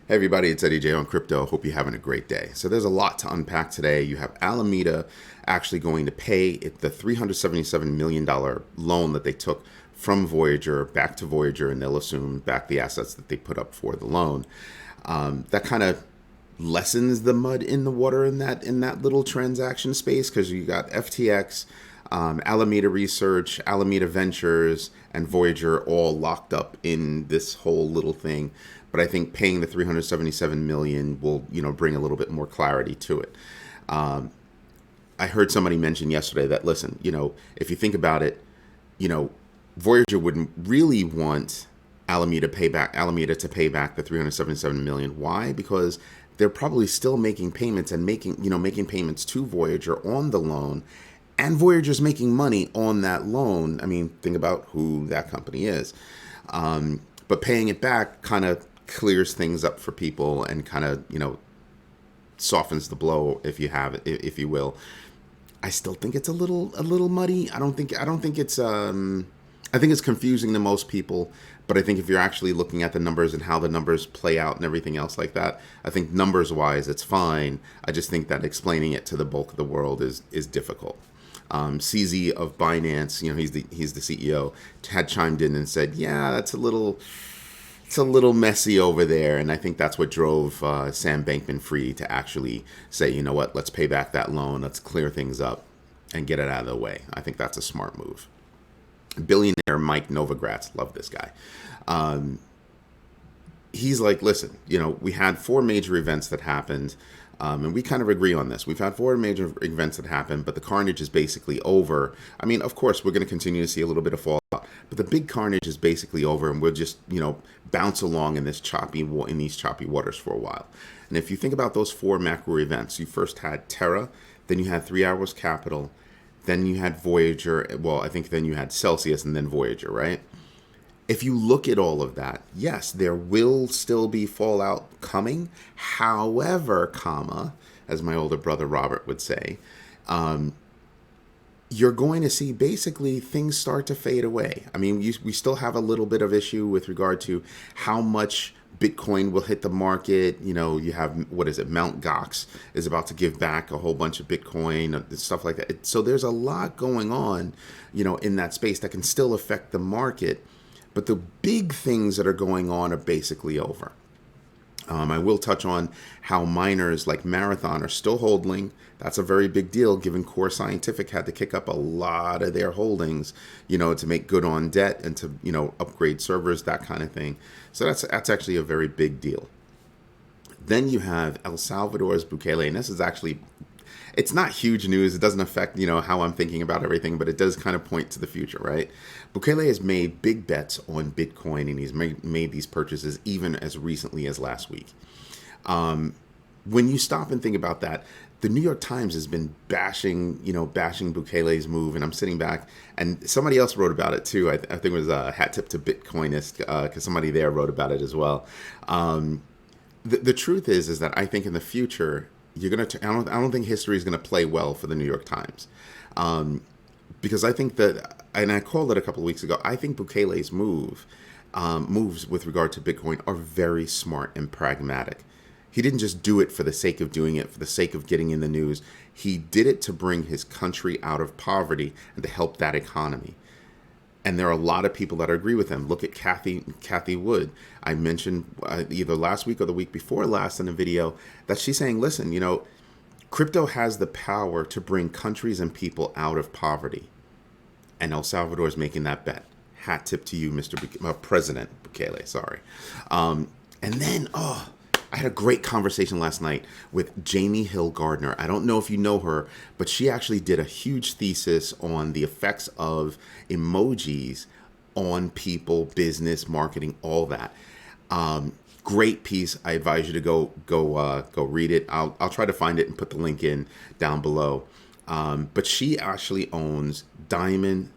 Hey everybody, it's Eddie J on Crypto. Hope you're having a great day. So there's a lot to unpack today. You have Alameda actually going to pay the $377 million loan that they took from Voyager back to Voyager, and they'll assume back the assets that they put up for the loan. That kind of lessens the mud in the water in that little transaction space, because you got FTX, Alameda Research, Alameda Ventures, and Voyager all locked up in this whole little thing. But I think paying the 377 million will, bring a little bit more clarity to it. I heard somebody mention yesterday that, listen, if you think about it, Voyager wouldn't really want Alameda to pay back the 377 million. Why? Because they're probably still making payments and making payments to Voyager on the loan, and Voyager's making money on that loan. I mean, think about who that company is. But paying it back kind of clears things up for people and kind of, softens the blow, if you will. I still think it's a little muddy. I think it's I think it's confusing to most people, but I think if you're actually looking at the numbers and how the numbers play out and everything else like that, I think numbers wise it's fine. I just think that explaining it to the bulk of the world is difficult. CZ of Binance, he's the CEO, had chimed in and said, yeah, it's a little messy over there. And I think that's what drove Sam Bankman-Fried to actually say, you know what, let's pay back that loan. Let's clear things up and get it out of the way. I think that's a smart move. Billionaire Mike Novogratz, love this guy. He's like, listen, we had four major events that happened. And we kind of agree on this. We've had four major events that happened, but the carnage is basically over. I mean, of course, we're going to continue to see a little bit of fallout, but the big carnage is basically over, and we'll just, bounce along in these choppy waters for a while. And if you think about those four macro events, you first had Terra, then you had 3 Hours Capital, then you had Voyager. Well, I think then you had Celsius and then Voyager, right? If you look at all of that, yes, there will still be fallout coming. However, as my older brother Robert would say, you're going to see basically things start to fade away. I mean, we still have a little bit of issue with regard to how much Bitcoin will hit the market. You have, Mt. Gox is about to give back a whole bunch of Bitcoin and stuff like that. So there's a lot going on, in that space that can still affect the market. But the big things that are going on are basically over. I will touch on how miners like Marathon are still holding. That's a very big deal, given Core Scientific had to kick up a lot of their holdings, to make good on debt and to, upgrade servers, that kind of thing. So that's actually a very big deal. Then you have El Salvador's Bukele, and this is actually, it's not huge news. It doesn't affect, how I'm thinking about everything, but it does kind of point to the future, right? Bukele has made big bets on Bitcoin, and he's made these purchases even as recently as last week. When you stop and think about that, the New York Times has been bashing Bukele's move, and I'm sitting back, and somebody else wrote about it too. I think it was a hat tip to Bitcoinist, because somebody there wrote about it as well. The truth is that I think in the future, I don't think history is going to play well for the New York Times, because I think that, and I called it a couple of weeks ago, I think Bukele's moves with regard to Bitcoin are very smart and pragmatic. He didn't just do it for the sake of doing it, for the sake of getting in the news. He did it to bring his country out of poverty and to help that economy. And there are a lot of people that agree with him. Look at Kathy Wood. I mentioned either last week or the week before last in a video that she's saying, listen, crypto has the power to bring countries and people out of poverty. And El Salvador is making that bet. Hat tip to you, President Bukele, sorry. And then, I had a great conversation last night with Jayme Hill-Gardner. I don't know if you know her, but she actually did a huge thesis on the effects of emojis on people, business, marketing, all that. Great piece. I advise you to go read it. I'll try to find it and put the link in down below. But she actually owns Diamond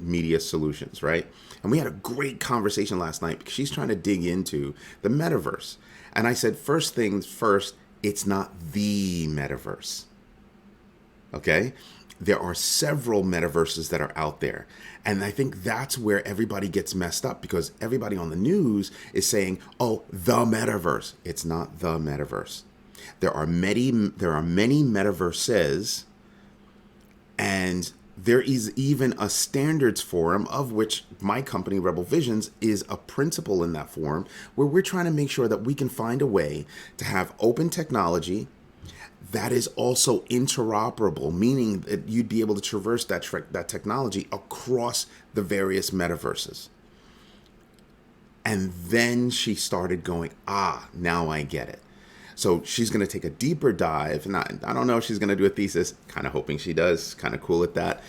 Media Solutions, right? And we had a great conversation last night because she's trying to dig into the metaverse. And I said, first things first, it's not the metaverse. Okay? There are several metaverses that are out there. And I think that's where everybody gets messed up, because everybody on the news is saying, oh, the metaverse. It's not the metaverse. There are many metaverses, and there is even a standards forum, of which my company, Rebel Visions, is a principal in that forum, where we're trying to make sure that we can find a way to have open technology that is also interoperable, meaning that you'd be able to traverse that technology across the various metaverses. And then she started going, now I get it. So she's going to take a deeper dive. And I don't know if she's going to do a thesis, kind of hoping she does, kind of cool at that.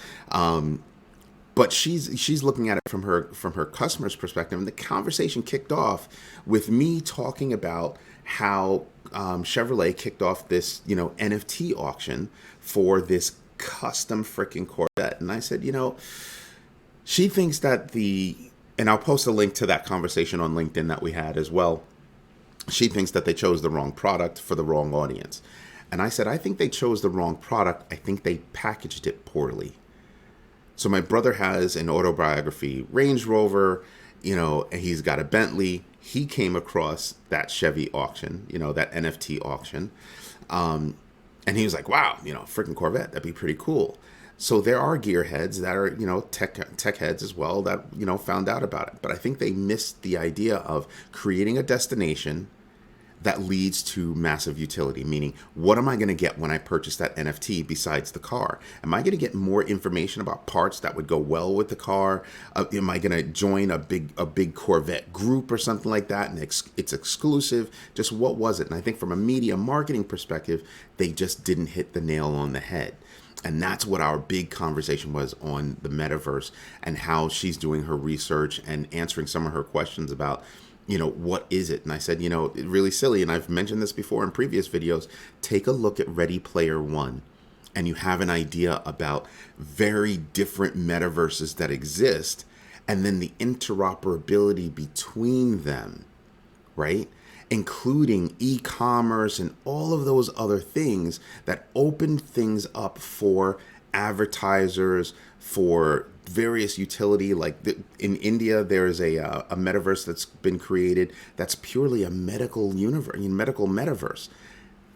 But she's looking at it from her customer's perspective. And the conversation kicked off with me talking about how Chevrolet kicked off this, NFT auction for this custom freaking Corvette. And I said, she thinks that and I'll post a link to that conversation on LinkedIn that we had as well. She thinks that they chose the wrong product for the wrong audience. And I said, I think they chose the wrong product. I think they packaged it poorly. So my brother has an autobiography Range Rover, and he's got a Bentley. He came across that Chevy auction, that NFT auction. And he was like, wow, freaking Corvette, that'd be pretty cool. So there are gearheads that are, tech heads as well that, found out about it. But I think they missed the idea of creating a destination that leads to massive utility, meaning what am I going to get when I purchase that NFT besides the car? Am I going to get more information about parts that would go well with the car? Am I going to join a big Corvette group or something like that? And it's exclusive. Just what was it? And I think from a media marketing perspective, they just didn't hit the nail on the head. And that's what our big conversation was on the metaverse, and how she's doing her research and answering some of her questions about, what is it? And I said, really silly. And I've mentioned this before in previous videos. Take a look at Ready Player One, and you have an idea about very different metaverses that exist, and then the interoperability between them, right? Including e-commerce and all of those other things that open things up for advertisers, for various utility. Like in India, there's a metaverse that's been created that's purely a medical universe, medical metaverse.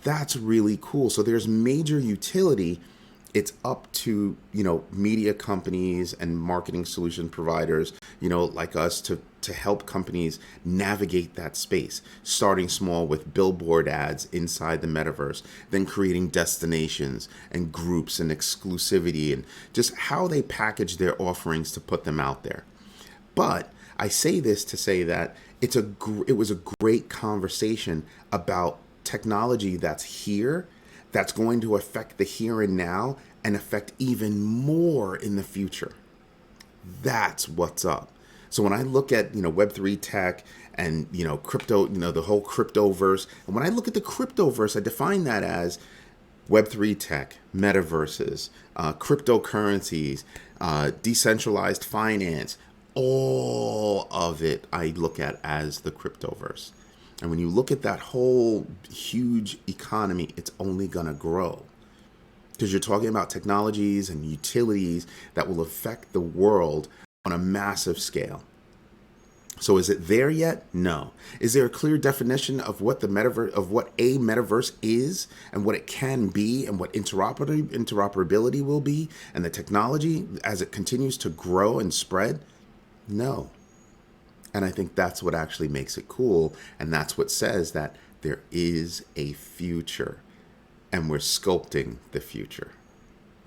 That's really cool. So there's major utility. It's up to, media companies and marketing solution providers, like us to help companies navigate that space, starting small with billboard ads inside the metaverse, then creating destinations and groups and exclusivity, and just how they package their offerings to put them out there. But I say this to say that it was a great conversation about technology that's here, that's going to affect the here and now and affect even more in the future. That's what's up. So when I look at, Web3 tech and, crypto, the whole cryptoverse, and when I look at the cryptoverse, I define that as Web3 tech, metaverses, cryptocurrencies, decentralized finance, all of it I look at as the cryptoverse. And when you look at that whole huge economy, it's only going to grow, because you're talking about technologies and utilities that will affect the world on a massive scale. So is it there yet? No. Is there a clear definition of what the metaverse, of what a metaverse is and what it can be and what interoperability will be and the technology as it continues to grow and spread? No. And I think that's what actually makes it cool. And that's what says that there is a future, and we're sculpting the future,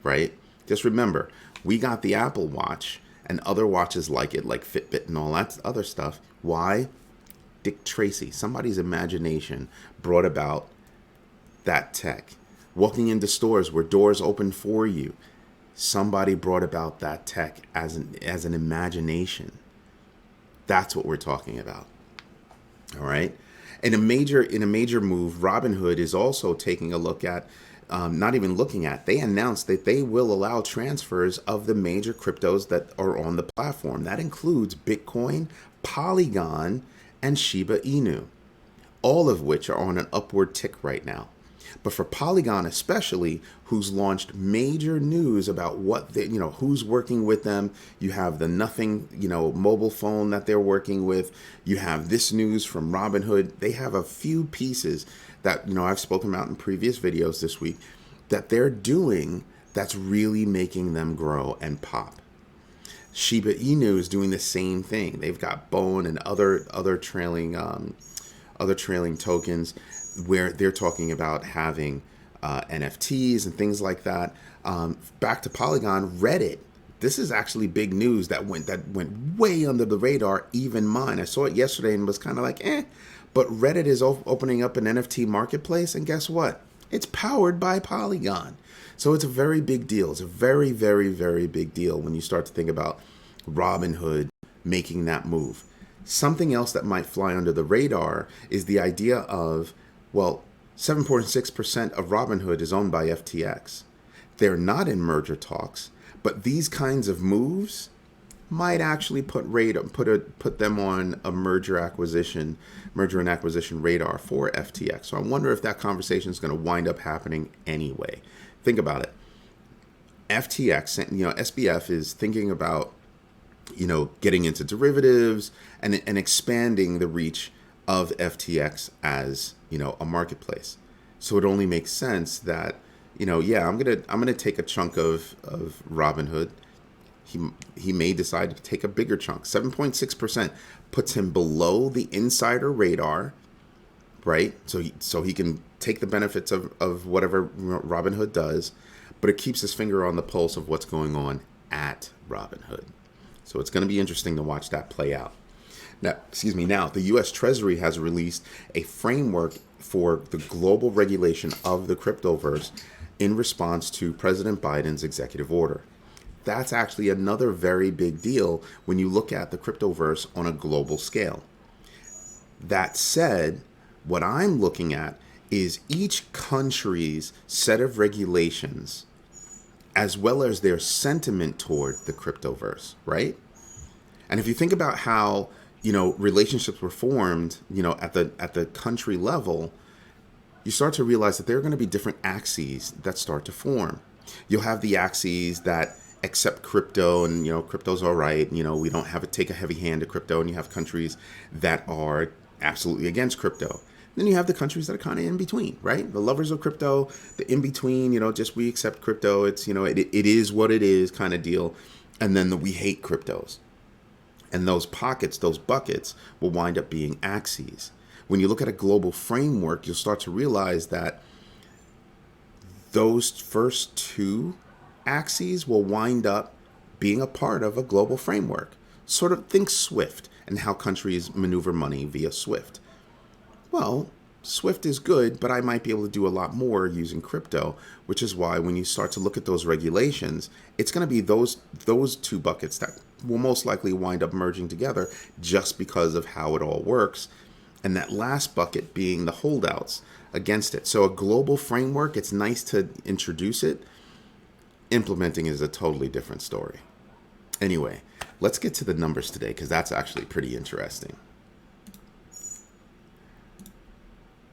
right? Just remember, we got the Apple Watch and other watches like it, like Fitbit and all that other stuff. Why? Dick Tracy, somebody's imagination brought about that tech. Walking into stores where doors open for you, somebody brought about that tech as an imagination. That's what we're talking about. All right. In a major move, Robinhood is also taking a look at, not even looking at, they announced that they will allow transfers of the major cryptos that are on the platform. That includes Bitcoin, Polygon, and Shiba Inu, all of which are on an upward tick right now. But for Polygon especially, who's launched major news about what they, who's working with them. You have the Nothing, mobile phone that they're working with. You have this news from Robinhood. They have a few pieces that, I've spoken about in previous videos this week that they're doing that's really making them grow and pop. Shiba Inu is doing the same thing. They've got Bone and other trailing tokens where they're talking about having NFTs and things like that. Back to Polygon, Reddit. This is actually big news that went way under the radar, even mine. I saw it yesterday and was kind of like, eh. But Reddit is opening up an NFT marketplace, and guess what? It's powered by Polygon. So it's a very big deal. It's a very, very, very big deal when you start to think about Robinhood making that move. Something else that might fly under the radar is the idea of, 7.6% of Robinhood is owned by FTX. They're not in merger talks, but these kinds of moves might actually put them on a merger and acquisition radar for FTX. So I wonder if that conversation is going to wind up happening anyway. Think about it. FTX, SBF is thinking about, getting into derivatives and expanding the reach of FTX as, a marketplace. So it only makes sense that, I'm gonna take a chunk of Robinhood. He may decide to take a bigger chunk. 7.6% puts him below the insider radar, right? So he can take the benefits of whatever Robinhood does, but it keeps his finger on the pulse of what's going on at Robinhood. So it's going to be interesting to watch that play out. Now, the US Treasury has released a framework for the global regulation of the cryptoverse in response to President Biden's executive order. That's actually another very big deal when you look at the cryptoverse on a global scale. That said, what I'm looking at is each country's set of regulations as well as their sentiment toward the cryptoverse, right? And if you think about how, relationships were formed, at the country level, you start to realize that there are going to be different axes that start to form. You'll have the axes that accept crypto and, crypto's all right. We don't have to take a heavy hand to crypto. And you have countries that are absolutely against crypto. Then you have the countries that are kind of in between, right? The lovers of crypto, the in between, just we accept crypto. It's, it is what it is kind of deal. And then the we hate cryptos. And those pockets, those buckets will wind up being axes. When you look at a global framework, you'll start to realize that those first two axes will wind up being a part of a global framework. Sort of think SWIFT and how countries maneuver money via SWIFT. Well, SWIFT is good, but I might be able to do a lot more using crypto, which is why when you start to look at those regulations, it's going to be those two buckets that will most likely wind up merging together just because of how it all works. And that last bucket being the holdouts against it. So a global framework, it's nice to introduce it. Implementing is a totally different story. Anyway, let's get to the numbers today because that's actually pretty interesting.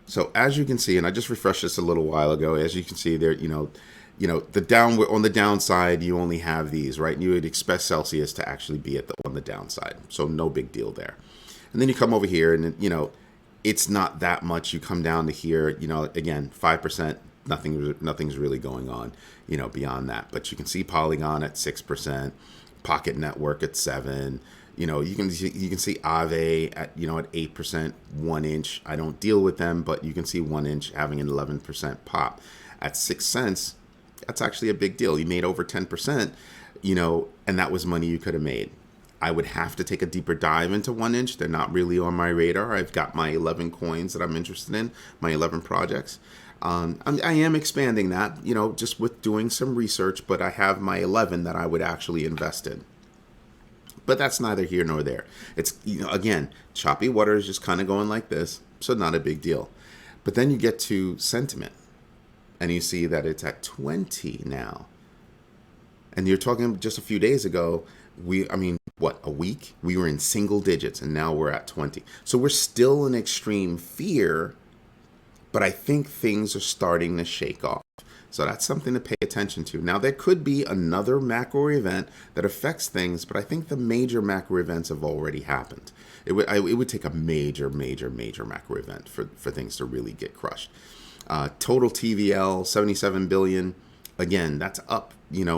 So as you can see, and I just refreshed this a little while ago, as you can see there, on the downside, you only have these, right? You would expect Celsius to actually be on the downside. So no big deal there. And then you come over here and, it's not that much. You come down to here, again, 5%, nothing's really going on, beyond that. But you can see Polygon at 6%, Pocket Network at 7%. You can see Aave at 8%, 1 inch. I don't deal with them, but you can see 1 inch having an 11% pop at 6 cents. That's actually a big deal. You made over 10%, and that was money you could have made. I would have to take a deeper dive into 1 inch. They're not really on my radar. I've got my 11 coins that I'm interested in, my 11 projects. I am expanding that, just with doing some research, but I have my 11 that I would actually invest in. But that's neither here nor there. It's, again, choppy water is just kind of going like this, so not a big deal. But then you get to sentiment, and you see that it's at 20 now. And you're talking just a few days ago, a week? We were in single digits, and now we're at 20. So we're still in extreme fear, but I think things are starting to shake off. So that's something to pay attention to. Now, there could be another macro event that affects things, but I think the major macro events have already happened. It would take a major macro event for things to really get crushed. Total TVL, 77 billion. Again, that's up,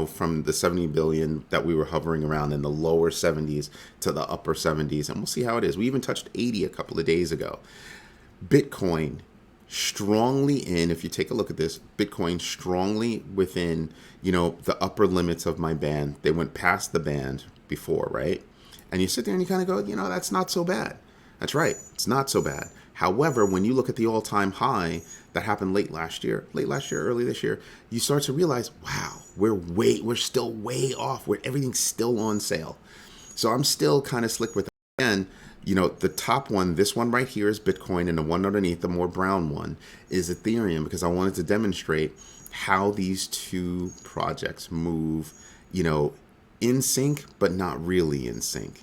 from the 70 billion that we were hovering around in the lower 70s to the upper 70s. And we'll see how it is. We even touched 80 a couple of days ago. Bitcoin strongly in, if you take a look at this, Bitcoin strongly within, the upper limits of my band. They went past the band before, right? And you sit there and you kind of go, that's not so bad. That's right. It's not so bad. However, when you look at the all-time high that happened late last year, early this year, you start to realize, wow, we're still way off, where everything's still on sale. So I'm still kind of slick with it. Again, the top one, this one right here is Bitcoin, and the one underneath, the more brown one, is Ethereum, because I wanted to demonstrate how these two projects move, in sync, but not really in sync.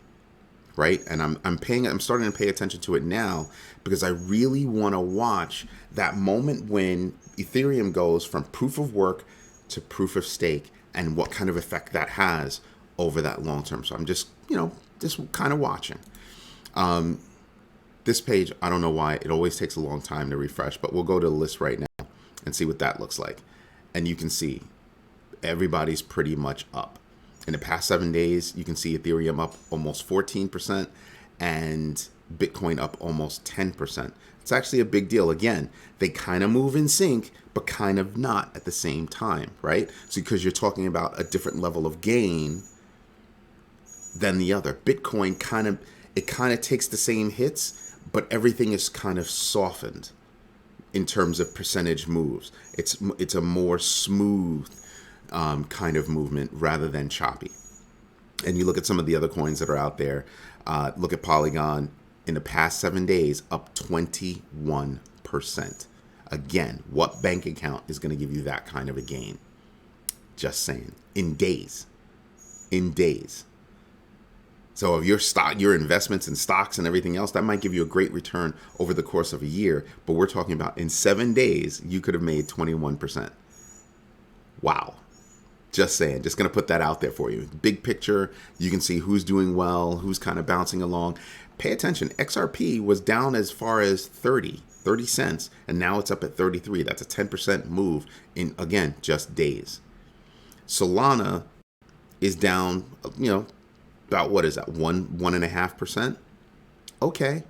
Right? And I'm starting to pay attention to it now, because I really want to watch that moment when Ethereum goes from proof of work to proof of stake, and what kind of effect that has over that long term. So I'm just kind of watching. This page, I don't know why, it always takes a long time to refresh, but we'll go to the list right now and see what that looks like. And you can see everybody's pretty much up. In the past 7 days, you can see Ethereum up almost 14% and Bitcoin up almost 10%. It's actually a big deal. Again, they kind of move in sync, but kind of not at the same time, right? So because you're talking about a different level of gain than the other. Bitcoin kind of takes the same hits, but everything is kind of softened in terms of percentage moves. It's a more smooth kind of movement rather than choppy. And you look at some of the other coins that are out there. Look at Polygon. In the past 7 days, up 21%. Again, what bank account is going to give you that kind of a gain? Just saying. In days. So if your investments in stocks and everything else, that might give you a great return over the course of a year. But we're talking about in 7 days, you could have made 21%. Wow. Just saying, just going to put that out there for you. Big picture, you can see who's doing well, who's kind of bouncing along. Pay attention. XRP was down as far as 30 cents, and now it's up at 33. That's a 10% move in, again, just days. Solana is down, about what is that, 1.5%? Okay.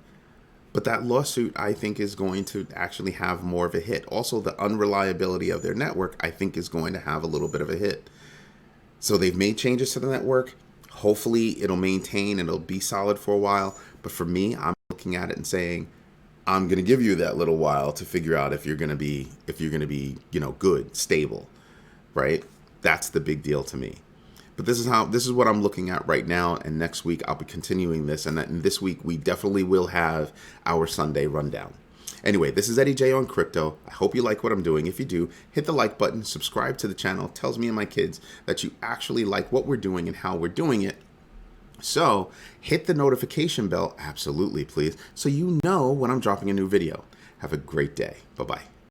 But that lawsuit, I think, is going to actually have more of a hit. Also, the unreliability of their network, I think, is going to have a little bit of a hit. So they've made changes to the network. Hopefully, it'll maintain and it'll be solid for a while. But for me, I'm looking at it and saying, I'm going to give you that little while to figure out if you're going to be, good, stable, right? That's the big deal to me. But this is what I'm looking at right now. And next week, I'll be continuing this. And this week, we definitely will have our Sunday rundown. Anyway, this is Eddie J on crypto. I hope you like what I'm doing. If you do, hit the like button, subscribe to the channel. It tells me and my kids that you actually like what we're doing and how we're doing it. So hit the notification bell, absolutely, please, so you know when I'm dropping a new video. Have a great day. Bye-bye.